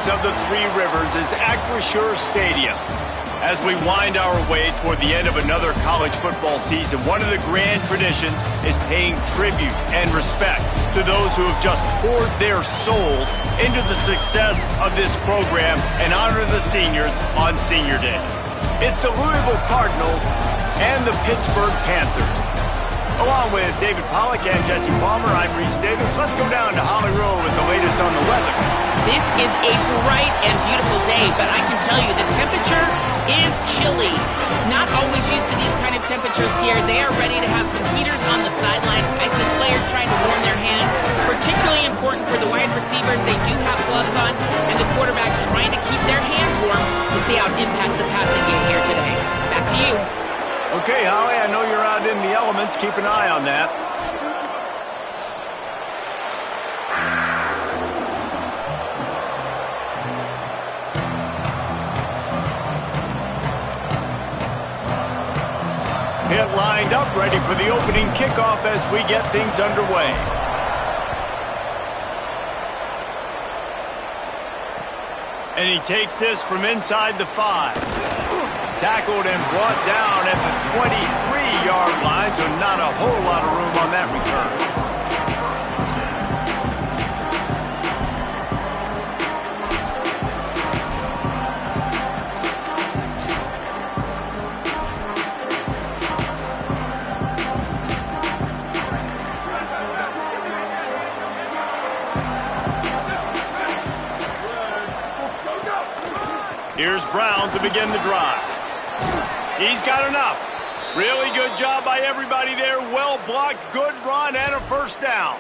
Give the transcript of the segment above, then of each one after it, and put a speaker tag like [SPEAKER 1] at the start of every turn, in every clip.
[SPEAKER 1] confluence of the Three Rivers is Acrisure Stadium. As we wind our way toward the end of another college football season, one of the grand traditions is paying tribute and respect to those who have just poured their souls into the success of this program and honor the seniors on Senior Day. It's the Louisville Cardinals and the Pittsburgh Panthers. Along with David Pollack and Jesse Palmer, I'm Reese Davis. Let's go down to Holly Rowe with the latest on the weather.
[SPEAKER 2] This is a bright and beautiful day, but I can tell you the temperature is chilly. Not always used to these kind of temperatures here. They are ready to have some heaters on the sideline. I see players trying to warm their hands. Particularly important for the wide receivers. They do have gloves on, and the quarterbacks trying to keep their hands warm. We'll see how it impacts the passing game here today. Back to you.
[SPEAKER 1] Okay, Holly, I know you're out in the elements. Keep an eye on that. Pit lined up, ready for the opening kickoff as we get things underway. And he takes this from inside the 5. Tackled and brought down at the 23-yard line, so not a whole lot of room on that return. Here's Brown to begin the drive. He's got enough. Really good job by everybody there. Well blocked, good run, and a first down.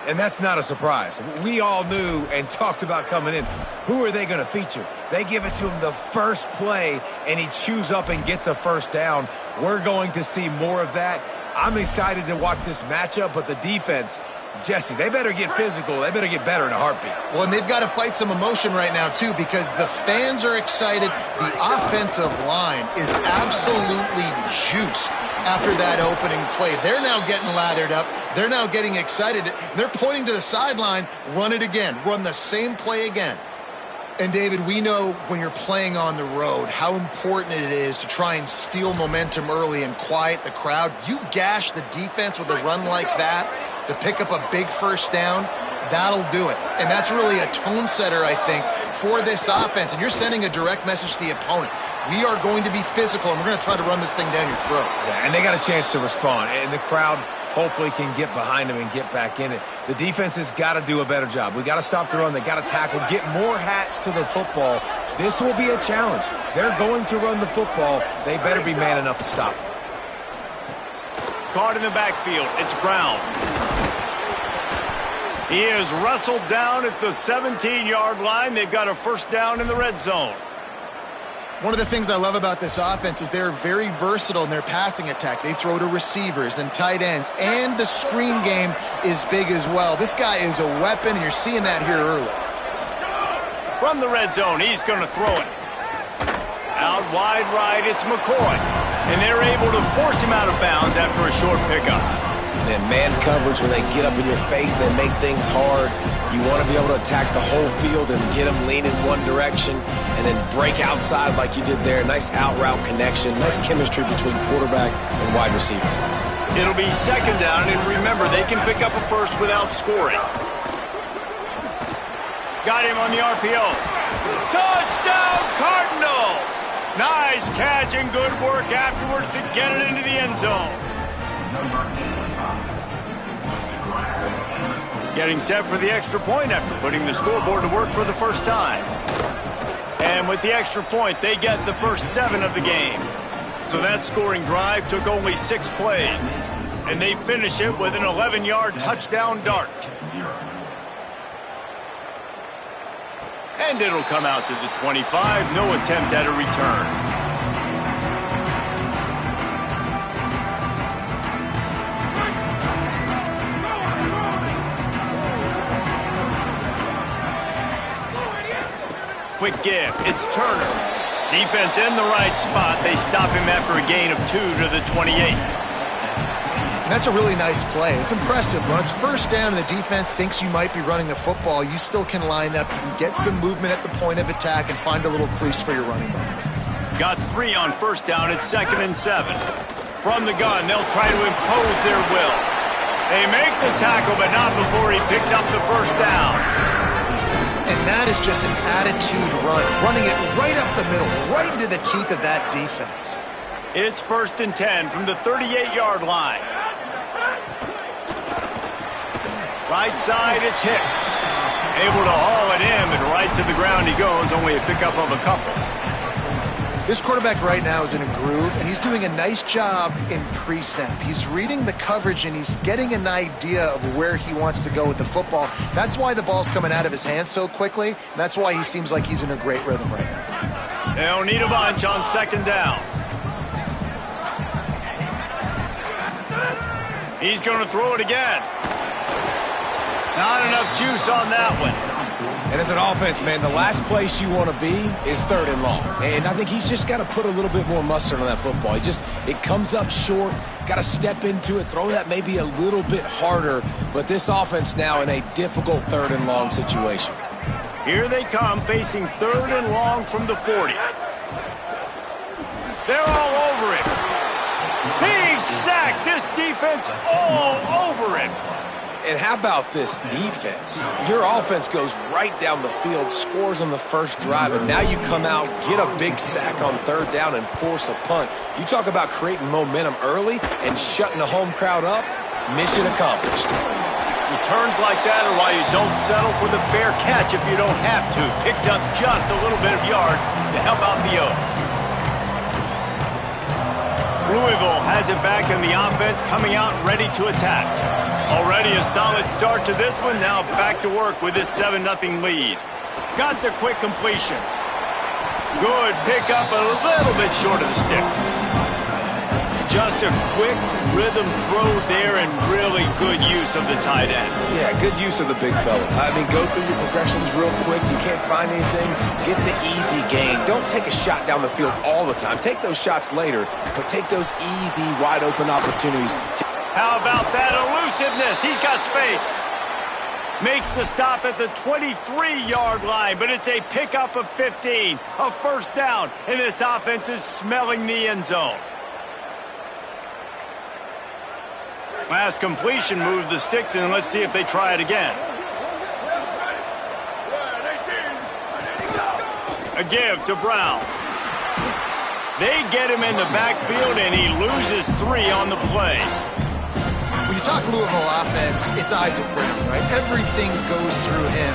[SPEAKER 3] And that's not a surprise. We all knew and talked about coming in. Who are they going to feature? They give it to him the first play, and he chews up and gets a first down. We're going to see more of that. I'm excited to watch this matchup, but the defense, Jesse, they better get physical. They better get better in a heartbeat.
[SPEAKER 4] Well, and they've got to fight some emotion right now, too, because the fans are excited. The offensive line is absolutely juiced after that opening play. They're now getting lathered up. They're now getting excited. They're pointing to the sideline, run it again, run the same play again. And, David, we know when you're playing on the road how important it is to try and steal momentum early and quiet the crowd. You gash the defense with a run like that to pick up a big first down, that'll do it. And that's really a tone setter, I think, for this offense. And you're sending a direct message to the opponent. We are going to be physical, and we're going to try to run this thing down your throat.
[SPEAKER 3] Yeah, and they got a chance to respond. And the crowd hopefully can get behind them and get back in it. The defense has got to do a better job. We got to stop the run. They got to tackle, get more hats to the football. This will be a challenge. They're going to run the football. They better be man enough to stop.
[SPEAKER 1] Caught in the backfield. It's Brown. He is wrestled down at the 17-yard line. They've got a first down in the red zone.
[SPEAKER 4] One of the things I love about this offense is they're very versatile in their passing attack. They throw to receivers and tight ends, and the screen game is big as well. This guy is a weapon, and you're seeing that here early.
[SPEAKER 1] From the red zone, he's going to throw it. Out wide right, it's McCoy. And they're able to force him out of bounds after a short pickup.
[SPEAKER 3] And man coverage, when they get up in your face, they make things hard. You want to be able to attack the whole field and get them leaning one direction and then break outside like you did there. Nice out route connection, nice chemistry between quarterback and wide receiver.
[SPEAKER 1] It'll be second down, and remember, they can pick up a first without scoring. Got him on the RPO. Touchdown, Cardinals! Nice catch and good work afterwards to get it into the end zone. Getting set for the extra point after putting the scoreboard to work for the first time. And with the extra point, they get the first 7 of the game. So that scoring drive took only 6 plays. And they finish it with an 11-yard touchdown dart. And it'll come out to the 25. No attempt at a return. Quick give. It's Turner. Defense in the right spot. They stop him after a gain of 2 to the 28.
[SPEAKER 4] And that's a really nice play. It's impressive. When it's first down and the defense thinks you might be running the football, you still can line up. You can get some movement at the point of attack and find a little crease for your running back.
[SPEAKER 1] Got 3 on first down at 2nd and 7. From the gun, they'll try to impose their will. They make the tackle, but not before he picks up the first down.
[SPEAKER 4] And that is just an attitude run, running it right up the middle, right into the teeth of that defense.
[SPEAKER 1] It's 1st and 10 from the 38-yard line. Right side, it's Hicks. Able to haul it in, and right to the ground he goes, only a pickup of a couple.
[SPEAKER 4] This quarterback right now is in a groove, and he's doing a nice job in pre-snap. He's reading the coverage, and he's getting an idea of where he wants to go with the football. That's why the ball's coming out of his hands so quickly, and that's why he seems like he's in a great rhythm right now.
[SPEAKER 1] They don't need a bunch on 2nd down. He's going to throw it again. Not enough juice on that one.
[SPEAKER 3] And as an offense, man, the last place you want to be is 3rd and long. And I think he's just got to put a little bit more mustard on that football. It comes up short, got to step into it, throw that maybe a little bit harder. But this offense now in a difficult 3rd and long situation.
[SPEAKER 1] Here they come, facing 3rd and long from the 40. They're all over it. Big sack. This defense all over it.
[SPEAKER 3] And how about this defense? Your offense goes right down the field, scores on the first drive, and now you come out, get a big sack on 3rd down, and force a punt. You talk about creating momentum early and shutting the home crowd up. Mission accomplished.
[SPEAKER 1] Returns like that are why you don't settle for the fair catch if you don't have to. Picks up just a little bit of yards to help out the O. Louisville has it back in the offense, coming out ready to attack. Already a solid start to this one. Now back to work with this 7-0 lead. Got the quick completion. Good pickup, a little bit short of the sticks. Just a quick rhythm throw there and really good use of the tight end.
[SPEAKER 3] Yeah, good use of the big fella. I mean, go through your progressions real quick. You can't find anything, get the easy gain. Don't take a shot down the field all the time. Take those shots later, but take those easy, wide-open opportunities.
[SPEAKER 1] How about that elusiveness? He's got space. Makes the stop at the 23-yard line, but it's a pickup of 15, a first down, and this offense is smelling the end zone. Last completion moved the sticks in. Let's see if they try it again. A give to Brown. They get him in the backfield, and he loses 3 on the play.
[SPEAKER 4] When you talk Louisville offense, it's Isaac Brown, right? Everything goes through him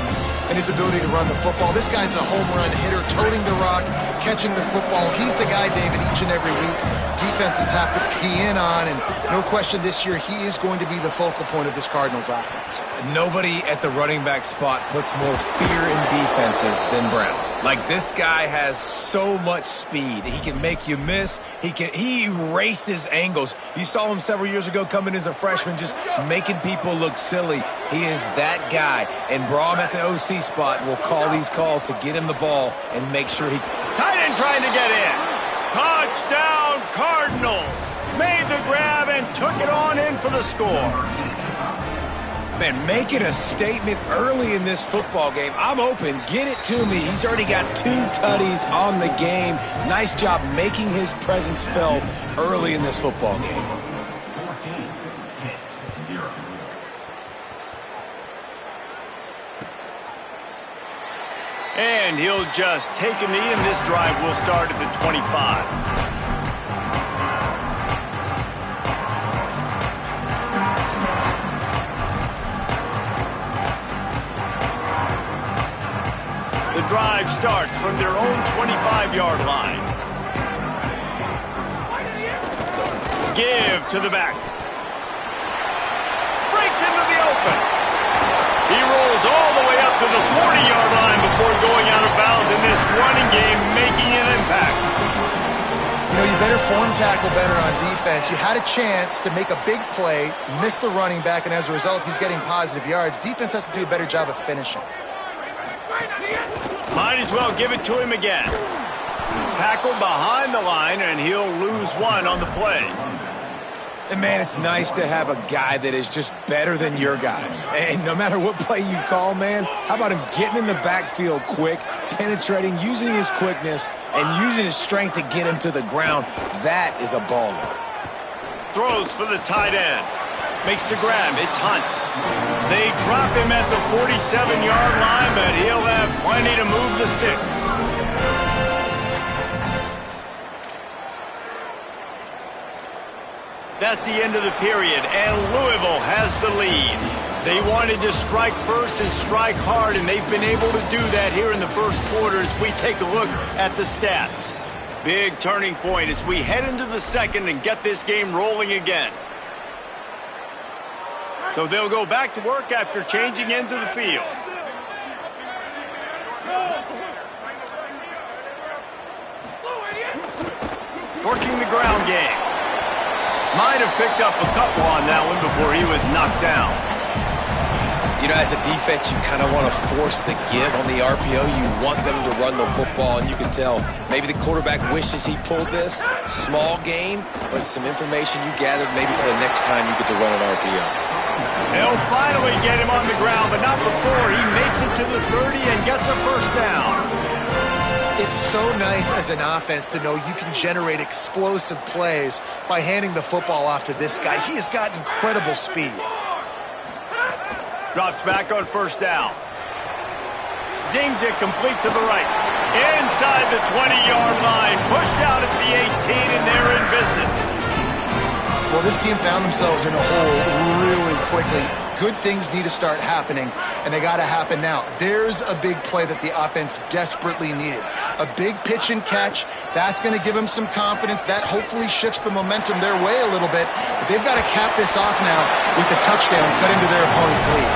[SPEAKER 4] and his ability to run the football. This guy's a home run hitter, toting the rock, catching the football. He's the guy, David, each and every week defenses have to key in on, and no question this year he is going to be the focal point of this Cardinals offense.
[SPEAKER 3] Nobody at the running back spot puts more fear in defenses than Brown. Like, this guy has so much speed. He can make you miss. He erases angles. You saw him several years ago coming as a freshman, just making people look silly. He is that guy. And Braum at the OC spot will call these calls to get him the ball and make sure he...
[SPEAKER 1] Tight end trying to get in. Touchdown Cardinals. Made the grab and took it on in for the score.
[SPEAKER 3] Man, make it a statement early in this football game. I'm open. Get it to me. He's already got 2 tutties on the game. Nice job making his presence felt early in this football game.
[SPEAKER 1] And he'll just take a knee, and this drive will start at the 25. The drive starts from their own 25-yard line. Give to the back. Breaks into the open. He rolls all the way up to the 40-yard line before going out of bounds in this running game, making an impact.
[SPEAKER 4] You know, you better form tackle better on defense. You had a chance to make a big play, miss the running back, and as a result, he's getting positive yards. Defense has to do a better job of finishing.
[SPEAKER 1] Might as well give it to him again. Tackle behind the line, and he'll lose 1 on the play.
[SPEAKER 3] And, man, it's nice to have a guy that is just better than your guys. And no matter what play you call, man, how about him getting in the backfield quick, penetrating, using his quickness, and using his strength to get him to the ground. That is a baller.
[SPEAKER 1] Throws for the tight end. Makes the grab. It's Hunt. They drop him at the 47-yard line, but he'll have plenty to move the sticks. That's the end of the period, and Louisville has the lead. They wanted to strike first and strike hard, and they've been able to do that here in the first quarter as we take a look at the stats. Big turning point as we head into the second and get this game rolling again. So they'll go back to work after changing into the field. Working the ground game. Might have picked up a couple on that one before he was knocked down.
[SPEAKER 3] You know, as a defense, you kind of want to force the give on the RPO. You want them to run the football, and you can tell maybe the quarterback wishes he pulled this. Small gain, but some information you gathered maybe for the next time you get to run an RPO.
[SPEAKER 1] They'll finally get him on the ground, but not before he makes it to the 30 and gets a first down.
[SPEAKER 4] It's so nice as an offense to know you can generate explosive plays by handing the football off to this guy. He has got incredible speed.
[SPEAKER 1] Drops back on first down. Zings it complete to the right. Inside the 20-yard line. Pushed out at the 18, and they're in business.
[SPEAKER 4] Well, this team found themselves in a hole really quickly. Good things need to start happening, and they got to happen now. There's a big play that the offense desperately needed. A big pitch and catch. That's going to give them some confidence. That hopefully shifts the momentum their way a little bit. But they've got to cap this off now with a touchdown cut into their opponent's lead.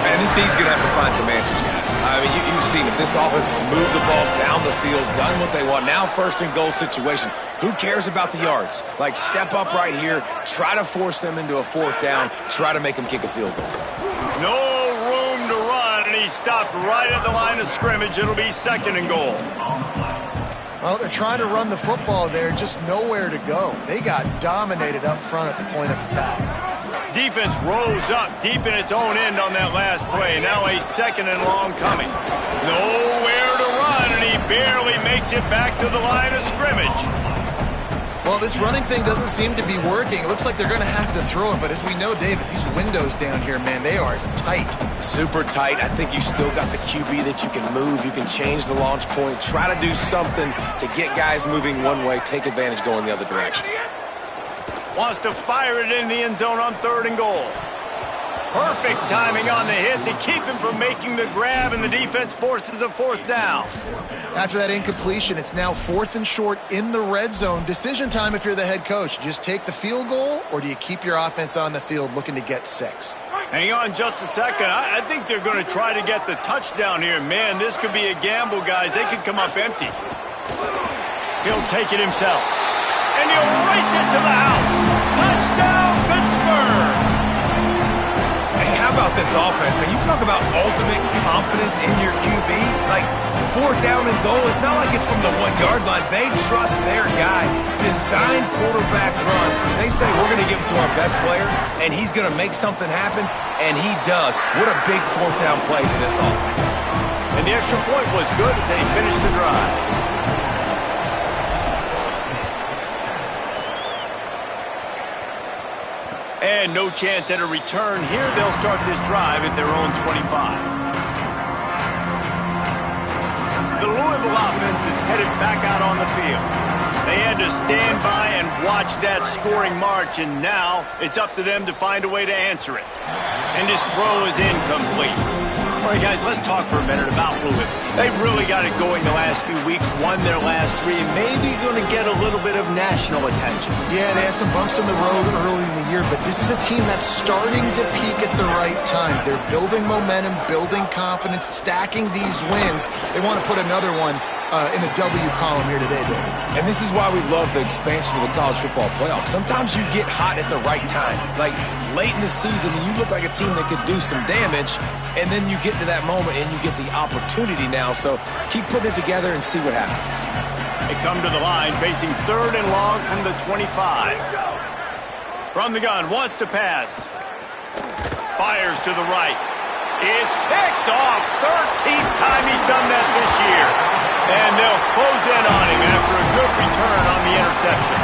[SPEAKER 3] Man, this D's going to have to find some answers, guys. I mean, you've seen it. This offense has moved the ball down the field, done what they want. Now first and goal situation. Who cares about the yards? Like, step up right here, try to force them into a fourth down, try to make them kick a field goal.
[SPEAKER 1] No room to run, and he stopped right at the line of scrimmage. It'll be second and goal.
[SPEAKER 4] Well, they're trying to run the football there, just nowhere to go. They got dominated up front at the point of attack.
[SPEAKER 1] Defense rose up deep in its own end on that last play. Now a second and long coming. Nowhere to run, and he barely makes it back to the line of scrimmage.
[SPEAKER 4] Well, this running thing doesn't seem to be working. It looks like they're going to have to throw it, but as we know, David, these windows down here, man, they are tight.
[SPEAKER 3] Super tight. I think you still got the QB that you can move. You can change the launch point, try to do something to get guys moving one way, take advantage going the other direction.
[SPEAKER 1] Wants to fire it in the end zone on third and goal. Perfect timing on the hit to keep him from making the grab, and the defense forces a fourth down.
[SPEAKER 4] After that incompletion, it's now 4th and short in the red zone. Decision time if you're the head coach. Just take the field goal, or do you keep your offense on the field looking to get 6?
[SPEAKER 1] Hang on just a second. I think they're going to try to get the touchdown here. Man, this could be a gamble, guys. They could come up empty. He'll take it himself. And he'll race it to the house. Touchdown, Pittsburgh!
[SPEAKER 3] And how about this offense, man? You talk about ultimate confidence in your QB. Like, fourth down and goal, it's not like it's from the 1-yard line. They trust their guy. Design quarterback run. They say, we're going to give it to our best player, and he's going to make something happen, and he does. What a big fourth down play for this offense.
[SPEAKER 1] And the extra point was good as they finished the drive. And no chance at a return here. They'll start this drive at their own 25. The Louisville offense is headed back out on the field. They had to stand by and watch that scoring march, and now it's up to them to find a way to answer it. And his throw is incomplete. All right, guys, let's talk for a minute about Louisville. They've really got it going the last few weeks, won their last 3, and maybe going to get a little bit of national attention.
[SPEAKER 4] Yeah, they had some bumps in the road early in the year, but this is a team that's starting to peak at the right time. They're building momentum, building confidence, stacking these wins. They want to put another one in the W column here today, David.
[SPEAKER 3] And this is why we love the expansion of the college football playoff. Sometimes you get hot at the right time. Like late in the season, and you look like a team that could do some damage, and then you get to that moment and you get the opportunity now. So keep putting it together and see what happens.
[SPEAKER 1] They come to the line facing third and long from the 25. From the gun, wants to pass. Fires to the right. It's picked off. 13th time he's done that this year. And they'll close in on him after a good return on the interception.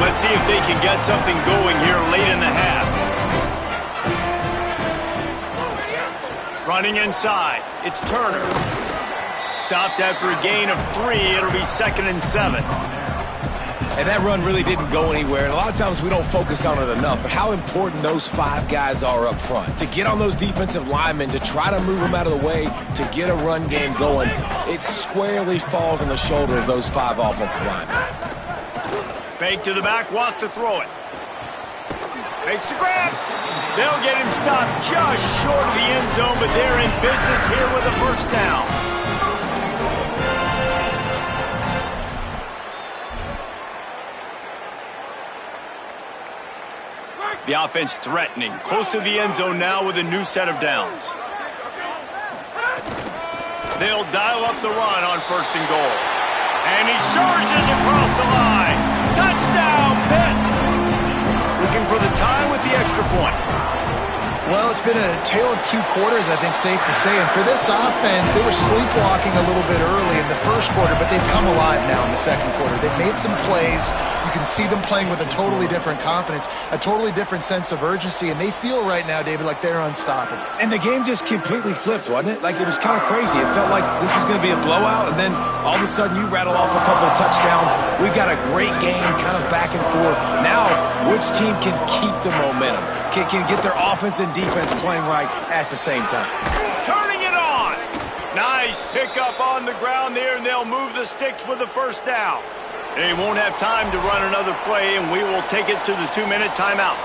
[SPEAKER 1] Let's see if they can get something going here late in the half. Running inside. It's Turner. Stopped after a gain of 3. It'll be 2nd and 7.
[SPEAKER 3] And that run really didn't go anywhere. And a lot of times we don't focus on it enough, but how important those 5 guys are up front. To get on those defensive linemen, to try to move them out of the way, to get a run game going, it squarely falls on the shoulder of those 5 offensive linemen.
[SPEAKER 1] Fake to the back, wants to throw it. Makes the grab. They'll get him stopped just short of the end zone, but they're in business here with a first down. The offense threatening, close to the end zone now with a new set of downs. They'll dial up the run on 1st and goal. And he surges across the line. Touchdown, Pitt! Looking for the tie with the extra point.
[SPEAKER 4] Well, it's been a tale of 2 quarters, I think, safe to say. And for this offense, they were sleepwalking a little bit early in the first quarter, but they've come alive now in the second quarter. They've made some plays. You can see them playing with a totally different confidence, a totally different sense of urgency, and they feel right now, David, like they're unstoppable.
[SPEAKER 3] And the game just completely flipped, wasn't it? Like, it was kind of crazy. It felt like this was going to be a blowout, and then all of a sudden you rattle off a couple of touchdowns. We've got a great game kind of back and forth. Now, which team can keep the momentum, can get their offense and defense playing right at the same time?
[SPEAKER 1] Turning it on. Nice pickup on the ground there, and they'll move the sticks with the first down. They won't have time to run another play, and we will take it to the 2-minute timeout.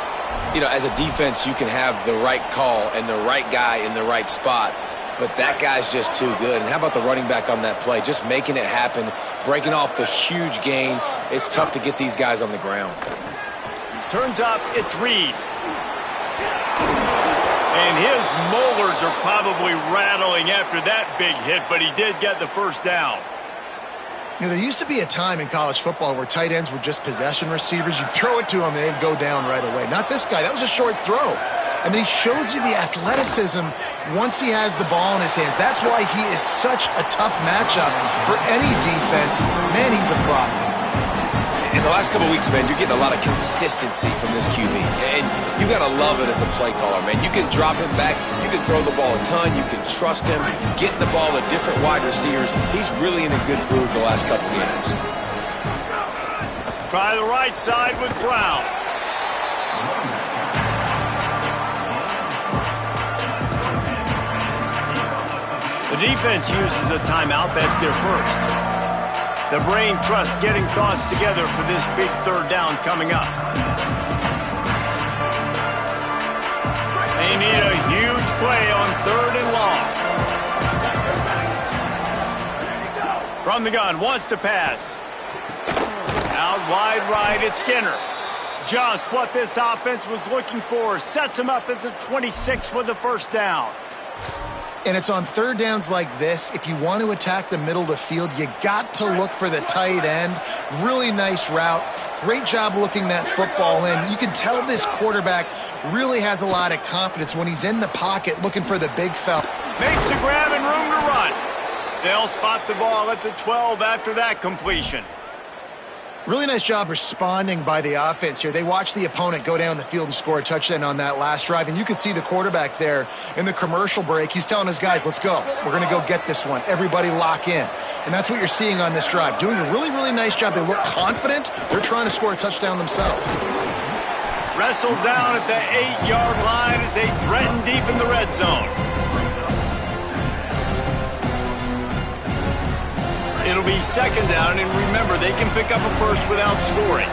[SPEAKER 3] You know, as a defense, you can have the right call and the right guy in the right spot, but that guy's just too good. And how about the running back on that play? Just making it happen, breaking off the huge gain. It's tough to get these guys on the ground.
[SPEAKER 1] Turns up, it's Reed. And his molars are probably rattling after that big hit, but he did get the first down.
[SPEAKER 4] You know, there used to be a time in college football where tight ends were just possession receivers. You'd throw it to them and they'd go down right away. Not this guy. That was a short throw. And then he shows you the athleticism once he has the ball in his hands. That's why he is such a tough matchup for any defense. Man, he's a problem.
[SPEAKER 3] In the last couple of weeks, man, you're getting a lot of consistency from this QB. And you got to love it as a play caller, man. You can drop him back. You can throw the ball a ton. You can trust him. Getting the ball to different wide receivers. He's really in a good groove the last couple games.
[SPEAKER 1] Try the right side with Brown. The defense uses a timeout. That's their first. The brain trust getting thoughts together for this big 3rd down coming up. They need a huge play on 3rd and long. From the gun, wants to pass. Out wide right, it's Skinner. Just what this offense was looking for. Sets him up at the 26 with the first down.
[SPEAKER 4] And it's on 3rd downs like this. If you want to attack the middle of the field, you got to look for the tight end. Really nice route. Great job looking that football in. You can tell this quarterback really has a lot of confidence when he's in the pocket looking for the big fella.
[SPEAKER 1] Makes a grab and room to run. They'll spot the ball at the 12 after that completion.
[SPEAKER 4] Really nice job responding by the offense here. They watched the opponent go down the field and score a touchdown on that last drive. And you can see the quarterback there in the commercial break. He's telling his guys, let's go. We're going to go get this one. Everybody lock in. And that's what you're seeing on this drive. Doing a really, really nice job. They look confident. They're trying to score a touchdown themselves.
[SPEAKER 1] Wrestled down at the 8-yard line as they threaten deep in the red zone. It'll be 2nd down, and remember, they can pick up a first without scoring.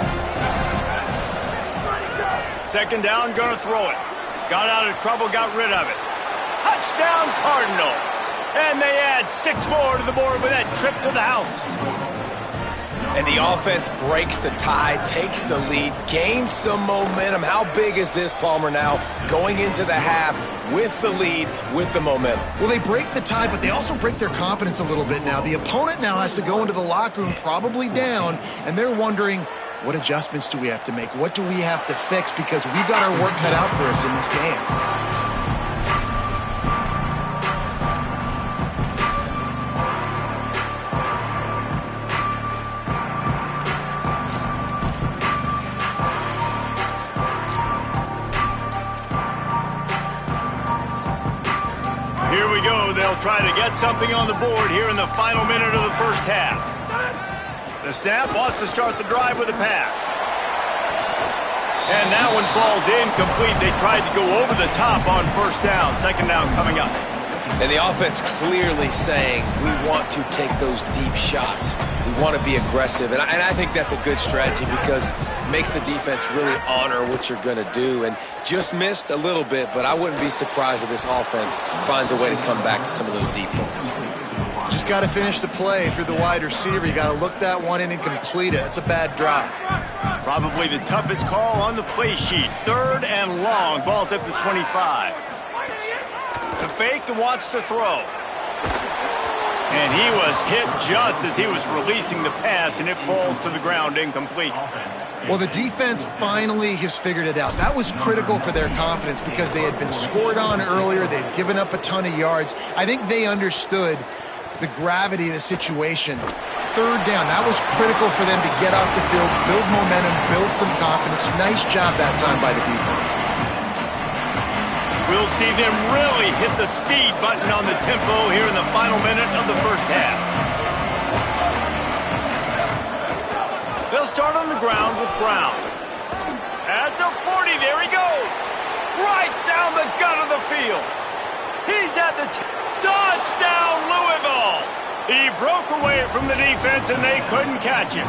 [SPEAKER 1] 2nd down, gonna throw it. Got out of trouble, got rid of it. Touchdown, Cardinals! And they add 6 more to the board with that trip to the house.
[SPEAKER 3] And the offense breaks the tie, takes the lead, gains some momentum. How big is this, Palmer, now going into the half with the lead, with the momentum?
[SPEAKER 4] Well, they break the tie, but they also break their confidence a little bit now. The opponent now has to go into the locker room probably down, and they're wondering, what adjustments do we have to make? What do we have to fix? Because we've got our work cut out for us in this game.
[SPEAKER 1] Here we go. They'll try to get something on the board here in the final minute of the first half. The snap wants to start the drive with a pass. And that one falls incomplete. They tried to go over the top on first down. Second down coming up.
[SPEAKER 3] And the offense clearly saying, we want to take those deep shots. We want to be aggressive. And I think that's a good strategy because it makes the defense really honor what you're going to do. And just missed a little bit, but I wouldn't be surprised if this offense finds a way to come back to some of those deep balls.
[SPEAKER 4] Just got to finish the play. If you're the wide receiver, you got to look that one in and complete it. It's a bad drive.
[SPEAKER 1] Probably the toughest call on the play sheet. 3rd and long. Ball's at the 25. The fake and wants to throw. And he was hit just as he was releasing the pass, and it falls to the ground incomplete.
[SPEAKER 4] Well, the defense finally has figured it out. That was critical for their confidence because they had been scored on earlier. They had given up a ton of yards. I think they understood the gravity of the situation. 3rd down, that was critical for them to get off the field, build momentum, build some confidence. Nice job that time by the defense.
[SPEAKER 1] We'll see them really hit the speed button on the tempo here in the final minute of the first half. They'll start on the ground with Brown. At the 40, there he goes. Right down the gut of the field. He's at the touchdown, Louisville. He broke away from the defense and they couldn't catch him.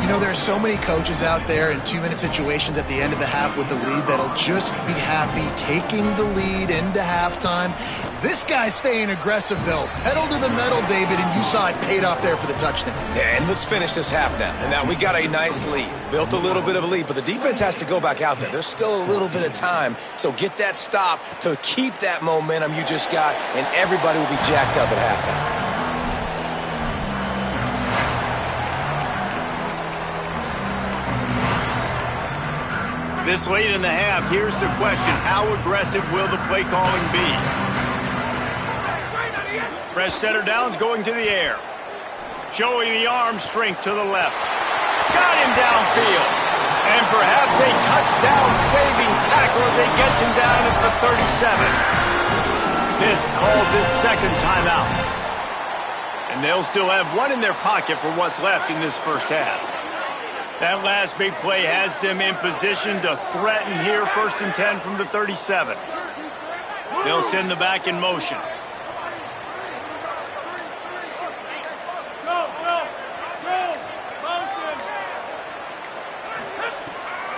[SPEAKER 4] You know, there's so many coaches out there in 2-minute situations at the end of the half with the lead that'll just be happy taking the lead into halftime. This guy's staying aggressive, though. Pedal to the metal, David, and you saw it paid off there for the touchdown.
[SPEAKER 3] Yeah, and let's finish this half now. And now we got a nice lead. Built a little bit of a lead, but the defense has to go back out there. There's still a little bit of time, so get that stop to keep that momentum you just got, and everybody will be jacked up at halftime.
[SPEAKER 1] This late in the half, here's the question. How aggressive will the play calling be? Fresh setter downs going to the air. Showing the arm strength to the left. Got him downfield. And perhaps a touchdown-saving tackle as he gets him down at the 37. Pitt calls it second timeout. And they'll still have one in their pocket for what's left in this first half. That last big play has them in position to threaten here, 1st and 10 from the 37. They'll send the back in motion.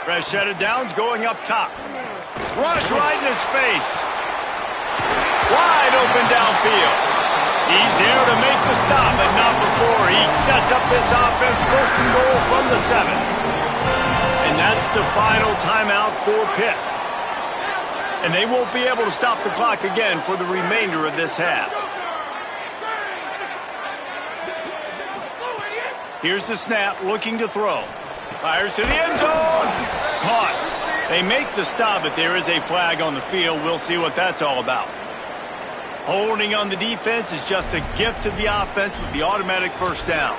[SPEAKER 1] Fresh set of downs going up top. Rush right in his face. Wide open downfield. He's there to make the stop, but not before he sets up this offense. 1st and goal from the 7. And that's the final timeout for Pitt. And they won't be able to stop the clock again for the remainder of this half. Here's the snap, looking to throw. Fires to the end zone. Caught. They make the stop, but there is a flag on the field. We'll see what that's all about. Holding on the defense is just a gift to the offense with the automatic first down.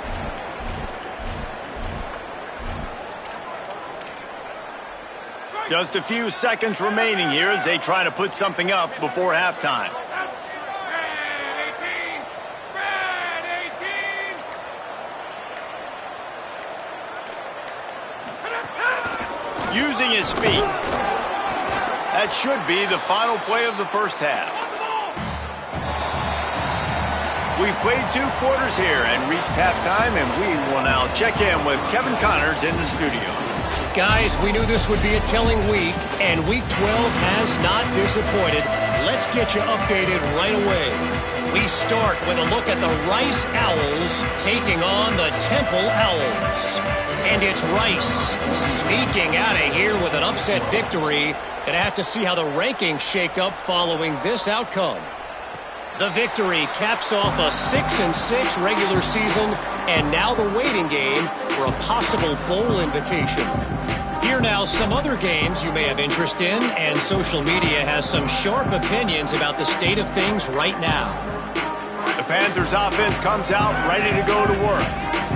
[SPEAKER 1] Just a few seconds remaining here as they try to put something up before halftime. Using his feet. That should be the final play of the first half. We've played 2 quarters here and reached halftime, and we will now check in with Kevin Connors in the studio.
[SPEAKER 5] Guys, we knew this would be a telling week, and Week 12 has not disappointed. Let's get you updated right away. We start with a look at the Rice Owls taking on the Temple Owls. And it's Rice sneaking out of here with an upset victory. Gonna have to see how the rankings shake up following this outcome. The victory caps off a 6-6 regular season, and now the waiting game for a possible bowl invitation. Here now some other games you may have interest in, and social media has some sharp opinions about the state of things right now.
[SPEAKER 1] The Panthers offense comes out ready to go to work.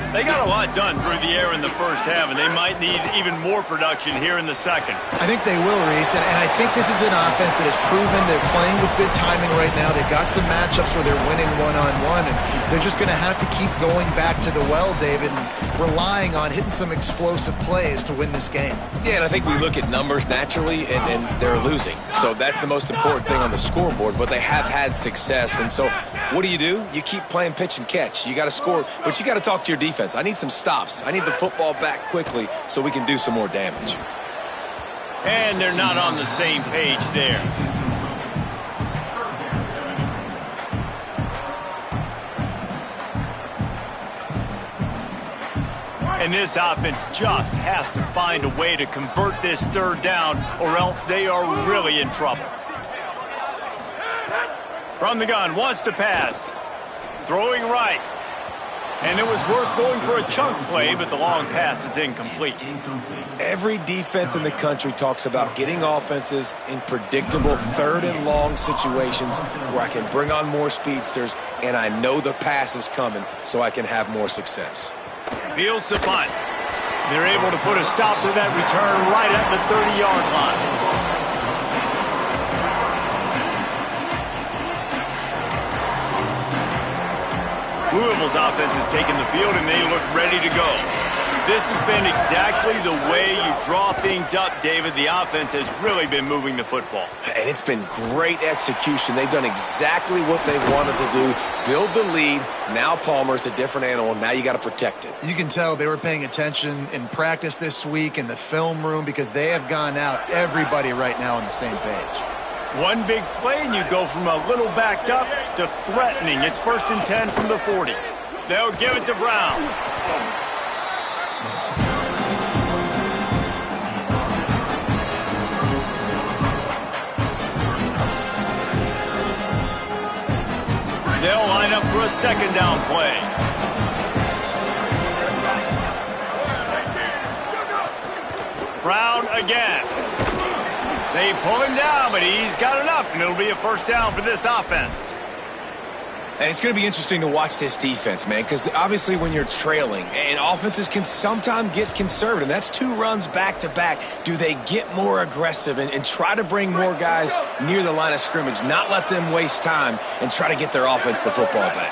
[SPEAKER 1] They got a lot done through the air in the first half, and they might need even more production here in the second.
[SPEAKER 4] I think they will, Reese, and I think this is an offense that has proven they're playing with good timing right now. They've got some matchups where they're winning one-on-one, and they're just going to have to keep going back to the well, David, and relying on hitting some explosive plays to win this game.
[SPEAKER 3] Yeah, and I think we look at numbers naturally, and they're losing. So that's the most important thing on the scoreboard, but they have had success. And so what do? You keep playing pitch and catch. You got to score, but you got to talk to your defense. I need some stops. I need the football back quickly so we can do some more damage.
[SPEAKER 1] And they're not on the same page there. And this offense just has to find a way to convert this third down, or else they are really in trouble. From the gun, wants to pass. Throwing right. And it was worth going for a chunk play, but the long pass is incomplete.
[SPEAKER 3] Every defense in the country talks about getting offenses in predictable third and long situations where I can bring on more speedsters and I know the pass is coming so I can have more success.
[SPEAKER 1] Fields the punt. They're able to put a stop to that return right at the 30-yard line. Louisville's offense has taken the field, and they look ready to go. This has been exactly the way you draw things up, David. The offense has really been moving the football.
[SPEAKER 3] And it's been great execution. They've done exactly what they wanted to do. Build the lead. Now Palmer's a different animal. Now you got to protect it.
[SPEAKER 4] You can tell they were paying attention in practice this week in the film room because they have gone out, everybody right now on the same page.
[SPEAKER 1] One big play, and you go from a little backed up to threatening. It's 1st and 10 from the 40. They'll give it to Brown. They'll line up for a second down play. Brown again. They pull him down, but he's got enough, and it'll be a first down for this offense.
[SPEAKER 3] And it's going to be interesting to watch this defense, man, because obviously when you're trailing, and offenses can sometimes get conservative. That's 2 runs back-to-back. Do they get more aggressive and try to bring more guys near the line of scrimmage, not let them waste time, and try to get their offense the football back?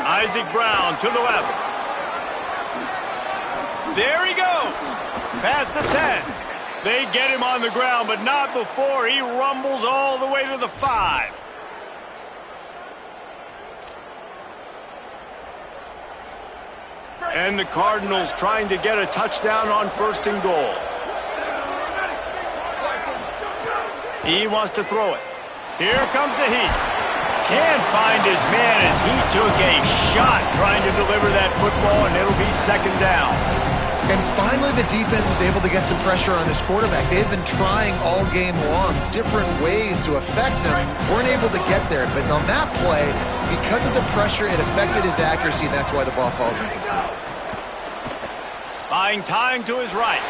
[SPEAKER 1] Isaac Brown to the left. There he goes. Past the 10. They get him on the ground, but not before he rumbles all the way to the 5. And the Cardinals trying to get a touchdown on 1st and goal. He wants to throw it. Here comes the heat. Can't find his man as he took a shot trying to deliver that football, and it'll be 2nd down.
[SPEAKER 4] And finally, the defense is able to get some pressure on this quarterback. They've been trying all game long different ways to affect him. Weren't able to get there. But on that play, because of the pressure, it affected his accuracy, and that's why the ball falls incomplete.
[SPEAKER 1] Buying time to his right.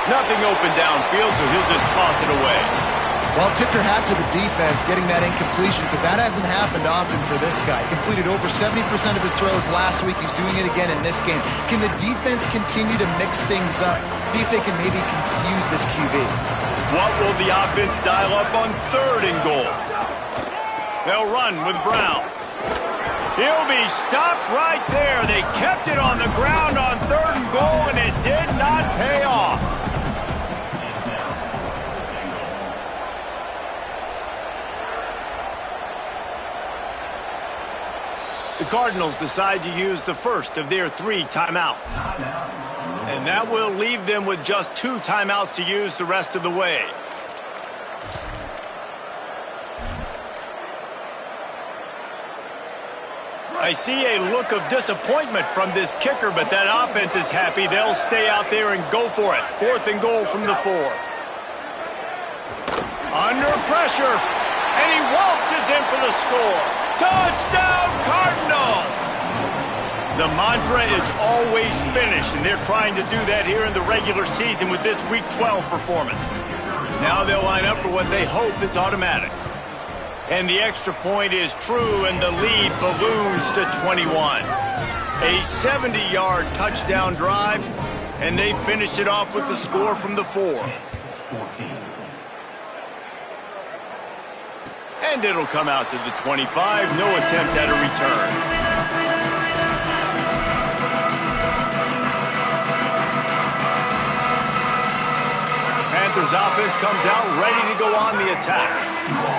[SPEAKER 1] Nothing open downfield, so he'll just toss it away.
[SPEAKER 4] Well, tip your hat to the defense getting that incompletion because that hasn't happened often for this guy. Completed over 70% of his throws last week. He's doing it again in this game. Can the defense continue to mix things up? See if they can maybe confuse this QB.
[SPEAKER 1] What will the offense dial up on 3rd and goal? They'll run with Brown. He'll be stopped right there. They kept it on the ground on 3rd and goal, and it did not pay off. The Cardinals decide to use the first of their 3 timeouts. And that will leave them with just 2 timeouts to use the rest of the way. I see a look of disappointment from this kicker, but that offense is happy. They'll stay out there and go for it. 4th and goal from the 4. Under pressure, and he waltzes in for the score. Touchdown, Cardinals! The mantra is always finish, and they're trying to do that here in the regular season with this Week 12 performance. Now they'll line up for what they hope is automatic. And the extra point is true, and the lead balloons to 21. A 70-yard touchdown drive, and they finished it off with the score from the 4. And it'll come out to the 25. No attempt at a return. Panthers offense comes out ready to go on the attack.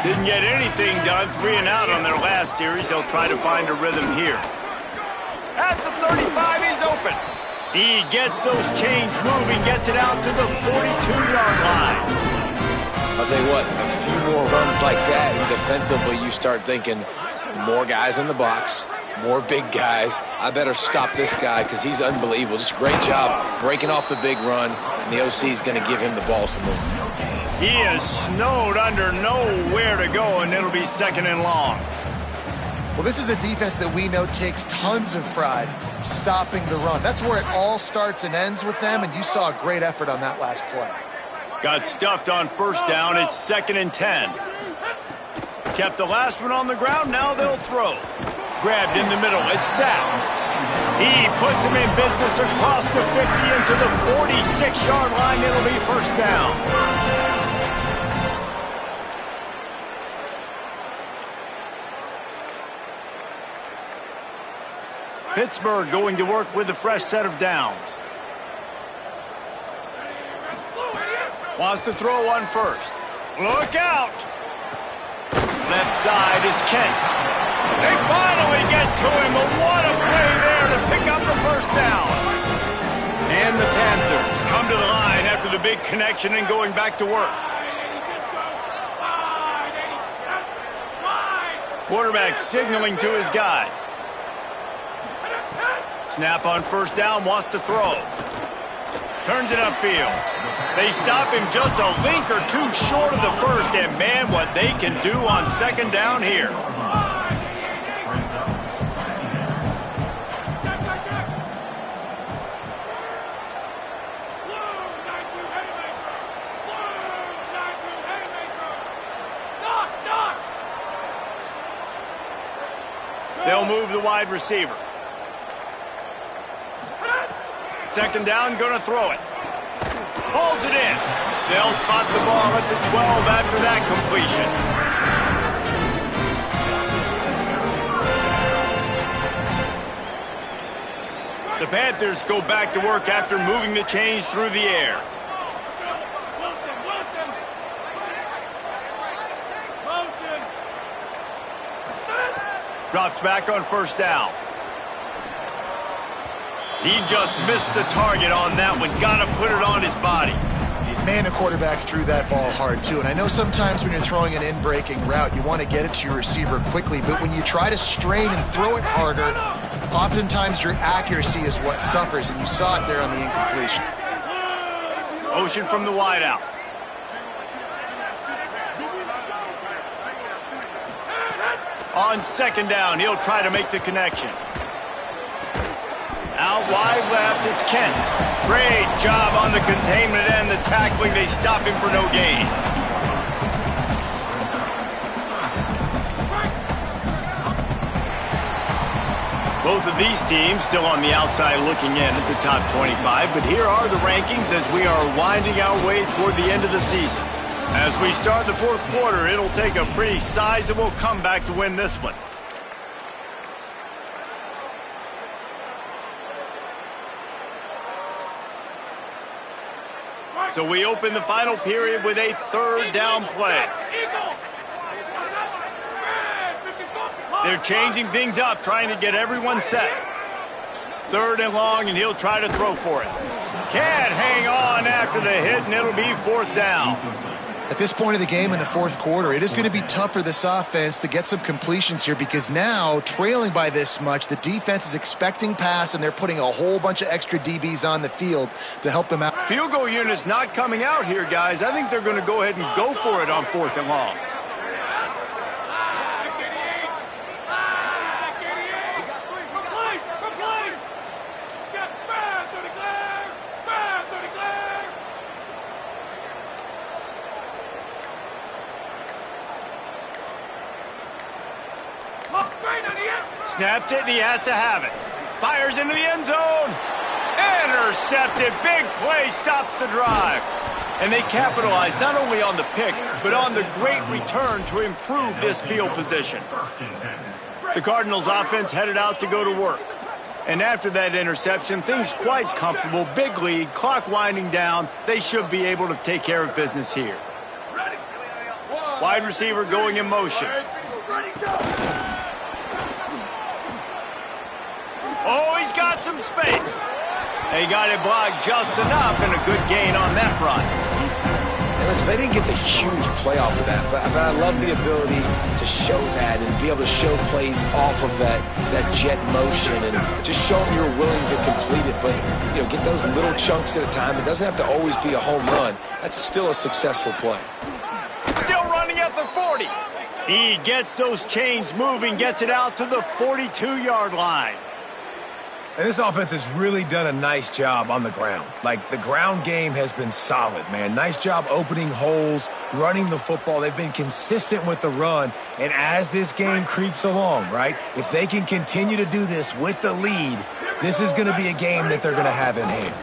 [SPEAKER 1] Didn't get anything done, 3 and out on their last series. They'll try to find a rhythm here. At the 35, he's open. He gets those chains moving, gets it out to the 42-yard line.
[SPEAKER 3] I'll tell you what, a few more runs like that, and defensively you start thinking more guys in the box, more big guys. I better stop this guy because he's unbelievable. Just a great job breaking off the big run, and the OC is going to give him the ball some movement.
[SPEAKER 1] He is snowed under, nowhere to go, and it'll be 2nd and long.
[SPEAKER 4] Well, this is a defense that we know takes tons of pride stopping the run. That's where it all starts and ends with them, and you saw a great effort on that last play.
[SPEAKER 1] Got stuffed on 1st down. It's 2nd and 10. Kept the last one on the ground. Now they'll throw. Grabbed in the middle. It's sacked. He puts him in business across the 50 into the 46-yard line. It'll be 1st down. Pittsburgh going to work with a fresh set of downs. Wants to throw on 1st. Look out! Left side is Kent. They finally get to him, but what a play there to pick up the 1st down. And the Panthers come to the line after the big connection and going back to work. Quarterback signaling to his guys. Snap on 1st down, wants to throw. Turns it upfield. They stop him just a link or two short of the 1st, and man, what they can do on 2nd down here. They'll move the wide receiver. 2nd down, gonna throw it. Pulls it in. They'll spot the ball at the 12 after that completion. The Panthers go back to work after moving the chains through the air. Drops back on 1st down. He just missed the target on that one. Got to put it on his body.
[SPEAKER 4] Man, the quarterback threw that ball hard, too. And I know sometimes when you're throwing an in-breaking route, you want to get it to your receiver quickly. But when you try to strain and throw it harder, oftentimes your accuracy is what suffers. And you saw it there on the incompletion.
[SPEAKER 1] Motion from the wideout. On 2nd down, he'll try to make the connection. Out wide left, it's Kent. Great job on the containment and the tackling. They stop him for no gain. Both of these teams still on the outside looking in at the top 25, but here are the rankings as we are winding our way toward the end of the season. As we start the 4th quarter, it'll take a pretty sizable comeback to win this one. So we open the final period with a 3rd down play. They're changing things up, trying to get everyone set. 3rd and long, and he'll try to throw for it. Can't hang on after the hit, and it'll be 4th down.
[SPEAKER 4] At this point of the game in the fourth quarter, it is going to be tough for this offense to get some completions here because now, trailing by this much, the defense is expecting pass, and they're putting a whole bunch of extra DBs on the field to help them out.
[SPEAKER 1] Field goal unit's not coming out here, guys. I think they're going to go ahead and go for it on 4th and long. Snapped it, and he has to have it. Fires into the end zone. Intercepted. Big play stops the drive. And they capitalize not only on the pick, but on the great return to improve this field position. The Cardinals offense headed out to go to work. And after that interception, things quite comfortable. Big lead, clock winding down. They should be able to take care of business here. Wide receiver going in motion. Oh, he's got some space. They got it blocked just enough, and a good gain on that run.
[SPEAKER 3] And listen, they didn't get the huge play off of that, but I love the ability to show that and be able to show plays off of that jet motion and just show them you're willing to complete it. But, you know, get those little chunks at a time. It doesn't have to always be a home run. That's still a successful play.
[SPEAKER 1] Still running at the 40. He gets those chains moving, gets it out to the 42-yard line.
[SPEAKER 3] And this offense has really done a nice job on the ground. Like, the ground game has been solid, man. Nice job opening holes, running the football. They've been consistent with the run. And as this game creeps along, right, if they can continue to do this with the lead, this is going to be a game that they're going to have in hand.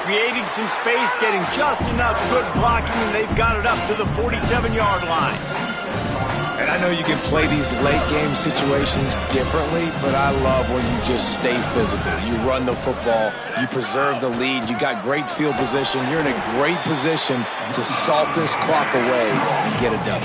[SPEAKER 1] Creating some space, getting just enough good blocking, and they've got it up to the 47-yard line.
[SPEAKER 3] And I know you can play these late-game situations differently, but I love when you just stay physical. You run the football, you preserve the lead, you got great field position. You're in a great position to salt this clock away and get a W.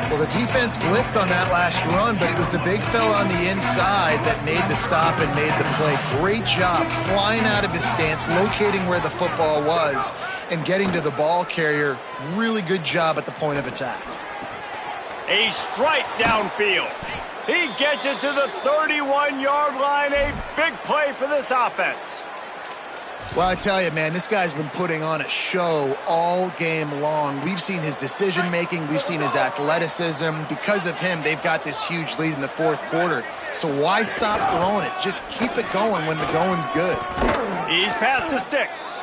[SPEAKER 4] Well, the defense blitzed on that last run, but it was the big fella on the inside that made the stop and made the play. Great job flying out of his stance, locating where the football was, and getting to the ball carrier. Really good job at the point of attack.
[SPEAKER 1] A strike downfield. He gets it to the 31-yard line. A big play for this offense.
[SPEAKER 4] Well, I tell you, man, this guy's been putting on a show all game long. We've seen his decision-making. We've seen his athleticism. Because of him, they've got this huge lead in the fourth quarter. So why stop throwing it? Just keep it going when the going's good.
[SPEAKER 1] He's past the sticks.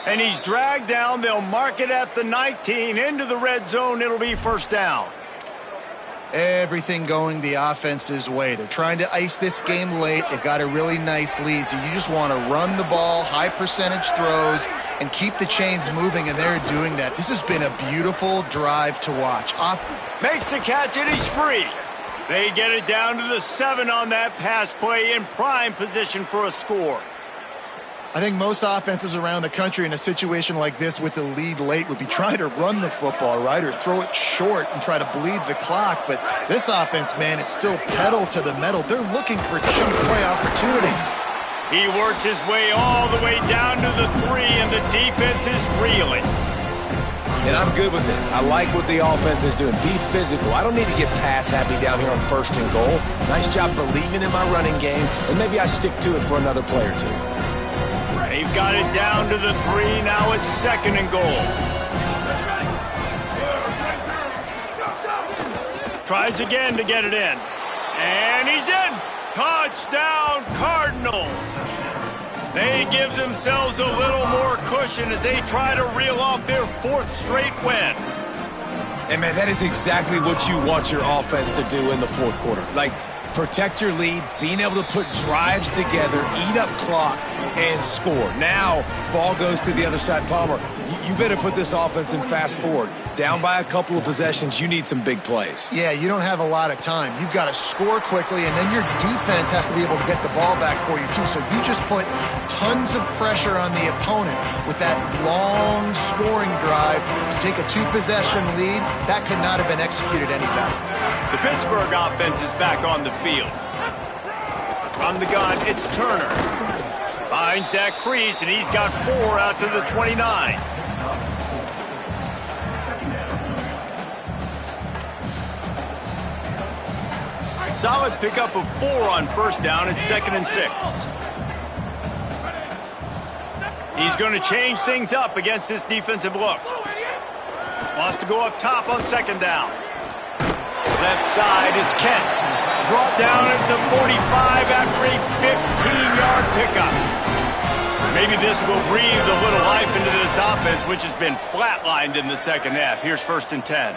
[SPEAKER 1] And he's dragged down. They'll mark it at the 19. Into the red zone. It'll be first down.
[SPEAKER 4] Everything going the offense's way. They're trying to ice this game late. They've got a really nice lead, so you just want to run the ball, high percentage throws, and keep the chains moving, and they're doing that. This has been a beautiful drive to watch.
[SPEAKER 1] Makes the catch, and he's free. They get it down to the 7 on that pass play, in prime position for a score.
[SPEAKER 4] I think most offenses around the country in a situation like this with the lead late would be trying to run the football, right, or throw it short and try to bleed the clock. But this offense, man, it's still pedal to the metal. They're looking for chunk play opportunities.
[SPEAKER 1] He works his way all the way down to the 3, and the defense is reeling.
[SPEAKER 3] And I'm good with it. I like what the offense is doing. Be physical. I don't need to get pass happy down here on 1st and goal. Nice job believing in my running game, and maybe I stick to it for another play or two.
[SPEAKER 1] They've got it down to the 3. Now it's 2nd and goal. Tries again to get it in. And he's in. Touchdown, Cardinals. They give themselves a little more cushion as they try to reel off their 4th straight win.
[SPEAKER 3] And, man, that is exactly what you want your offense to do in the fourth quarter. Like, protect your lead, being able to put drives together, eat up clock, and score. Now, ball goes to the other side. Palmer, you better put this offense in fast forward. Down by a couple of possessions, you need some big plays.
[SPEAKER 4] Yeah, you don't have a lot of time. You've got to score quickly, and then your defense has to be able to get the ball back for you, too. So you just put tons of pressure on the opponent with that long scoring drive to take a 2-possession lead. That could not have been executed any better.
[SPEAKER 1] The Pittsburgh offense is back on the field. From the gun, it's Turner. Finds that crease, and he's got 4 out to the 29. Solid pickup of 4 on first down at 2nd and 6. He's going to change things up against this defensive look. Wants to go up top on 2nd down. Left side is Kent. Brought down at the 45 after a 15-yard pickup. Maybe this will breathe a little life into this offense, which has been flatlined in the second half. Here's 1st and 10.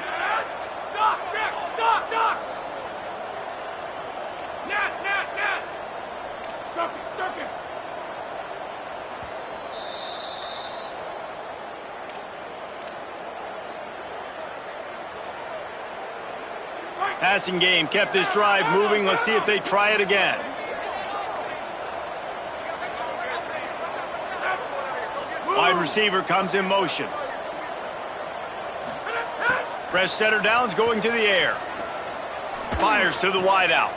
[SPEAKER 1] Passing game kept this drive moving. Let's see if they try it again. Wide receiver comes in motion. Fresh setter downs going to the air. Fires to the wideout.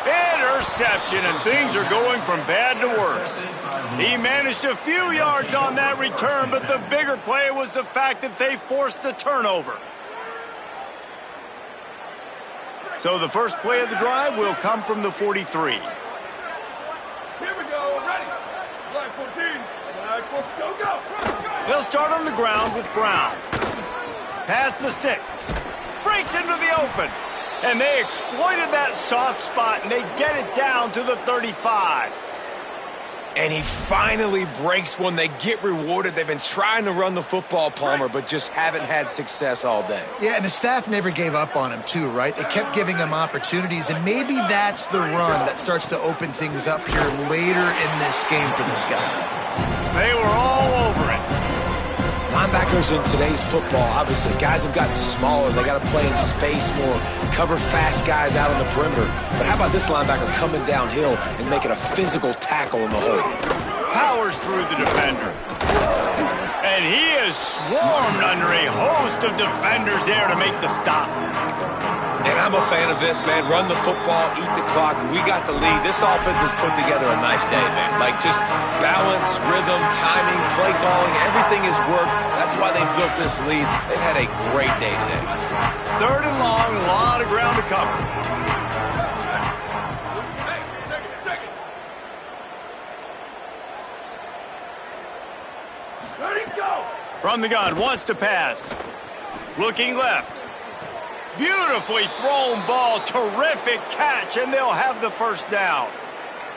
[SPEAKER 1] Interception, and things are going from bad to worse. He managed a few yards on that return, but the bigger play was the fact that they forced the turnover. So the first play of the drive will come from the 43.
[SPEAKER 6] Here we go, ready. Line 14. Go.
[SPEAKER 1] They'll start on the ground with Brown. Past the 6. Breaks into the open. And they exploited that soft spot, and they get it down to the 35.
[SPEAKER 3] And he finally breaks one. They get rewarded. They've been trying to run the football, Palmer, but just haven't had success all day.
[SPEAKER 4] Yeah, and the staff never gave up on him, too, right? They kept giving him opportunities, and maybe that's the run that starts to open things up here later in this game for this guy.
[SPEAKER 1] They were all over it.
[SPEAKER 3] Linebackers in today's football, obviously, guys have gotten smaller. They got to play in space more, cover fast guys out on the perimeter. But how about this linebacker coming downhill and making a physical tackle in the hole?
[SPEAKER 1] Powers through the defender. And he is swarmed under a host of defenders there to make the stop.
[SPEAKER 3] And I'm a fan of this, man. Run the football, eat the clock. We got the lead. This offense has put together a nice day, man. Like, just balance, rhythm, timing, play calling, everything has worked. That's why they built this lead. They've had a great day today.
[SPEAKER 1] 3rd and long, a lot of ground to cover.
[SPEAKER 6] Take it. Ready, go.
[SPEAKER 1] From the gun, wants to pass. Looking left. Beautifully thrown ball, terrific catch, and they'll have the first down.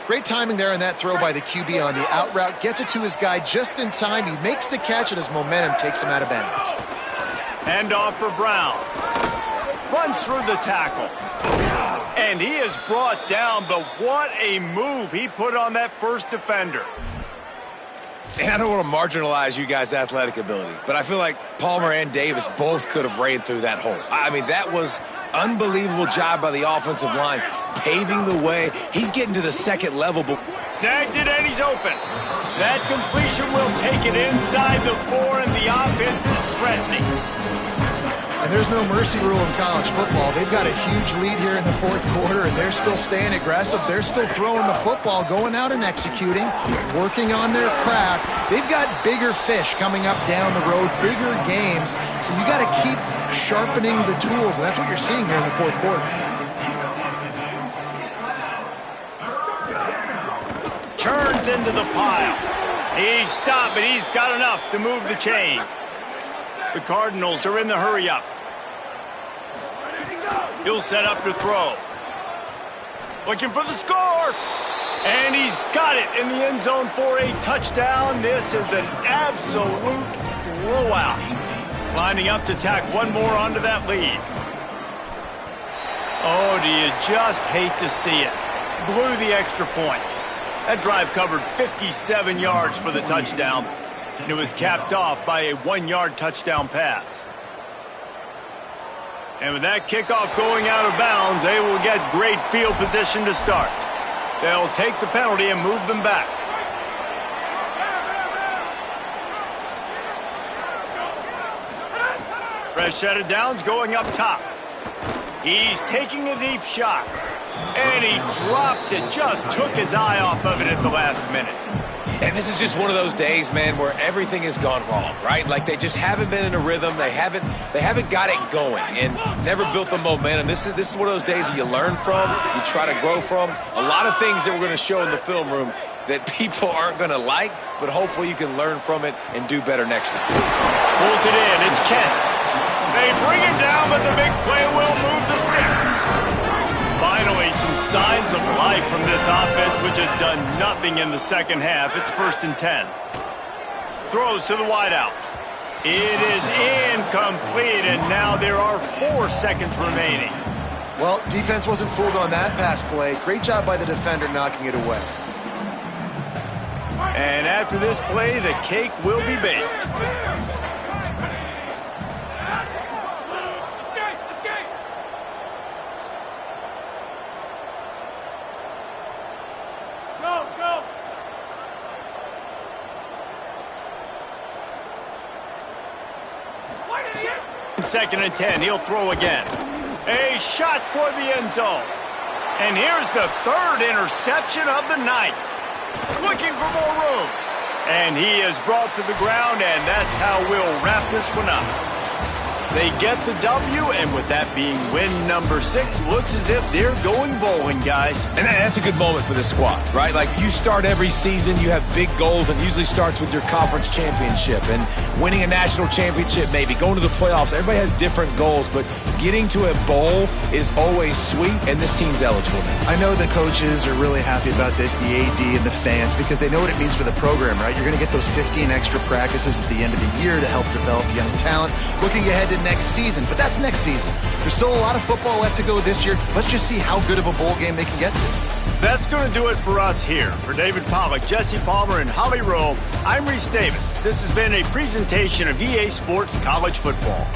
[SPEAKER 4] Great timing there on that throw by the QB on the out route. Gets it to his guy just in time. He makes the catch, and his momentum takes him out of bounds.
[SPEAKER 1] Hand off for Brown. Runs through the tackle. And he is brought down, but what a move he put on that first defender.
[SPEAKER 3] And I don't want to marginalize you guys' athletic ability, but I feel like Palmer and Davis both could have ran through that hole. I mean, that was unbelievable job by the offensive line, paving the way. He's getting to the second level. But
[SPEAKER 1] snags it, and he's open. That completion will take it inside the 4, and the offense is threatening.
[SPEAKER 4] And there's no mercy rule in college football. They've got a huge lead here in the 4th quarter, and they're still staying aggressive. They're still throwing the football, going out and executing, working on their craft. They've got bigger fish coming up down the road, bigger games. So you got to keep sharpening the tools, and that's what you're seeing here in the 4th quarter.
[SPEAKER 1] Turns into the pile. He's stopped, but he's got enough to move the chain. The Cardinals are in the hurry-up. He'll set up to throw. Looking for the score. And he's got it in the end zone for a touchdown. This is an absolute blowout. Lining up to tack one more onto that lead. Oh, do you just hate to see it? Blew the extra point. That drive covered 57 yards for the touchdown. And it was capped off by a 1-yard touchdown pass. And with that kickoff going out of bounds, they will get great field position to start. They'll take the penalty and move them back. Fresh set of downs going up top. He's taking a deep shot. And he drops it. Just took his eye off of it at the last minute.
[SPEAKER 3] And this is just one of those days, man, where everything has gone wrong, right? Like they just haven't been in a rhythm. They haven't got it going and never built the momentum. This is one of those days that you learn from, you try to grow from. A lot of things that we're going to show in the film room that people aren't going to like, but hopefully you can learn from it and do better next time.
[SPEAKER 1] Pulls it in. It's Kent. They bring him down, but the big play will move the sticks. Finally, some signs of life from this offense, which has done nothing in the second half. It's 1st and 10. Throws to the wideout. It is incomplete, and now there are 4 seconds remaining.
[SPEAKER 4] Well, defense wasn't fooled on that pass play. Great job by the defender knocking it away.
[SPEAKER 1] And after this play, the cake will be baked. Second and 10, he'll throw again. A shot toward the end zone. And here's the 3rd interception of the night. Looking for more room. And he is brought to the ground, and that's how we'll wrap this one up. They get the W, and with that being win number 6, looks as if they're going bowling, guys.
[SPEAKER 3] And that's a good moment for this squad, right? Like you start every season, you have big goals, and it usually starts with your conference championship and winning a national championship, maybe going to the playoffs. Everybody has different goals, but getting to a bowl is always sweet, and this team's eligible now.
[SPEAKER 4] I know the coaches are really happy about this, the AD and the fans, because they know what it means for the program, right? You're going to get those 15 extra practices at the end of the year to help develop young talent. Looking ahead to next season, but that's next season. There's still a lot of football left to go this year. Let's just see how good of a bowl game they can get to.
[SPEAKER 1] That's going to do it for us here. For David Pollack, Jesse Palmer, and Holly Rowe, I'm Reese Davis. This has been a presentation of EA Sports College Football.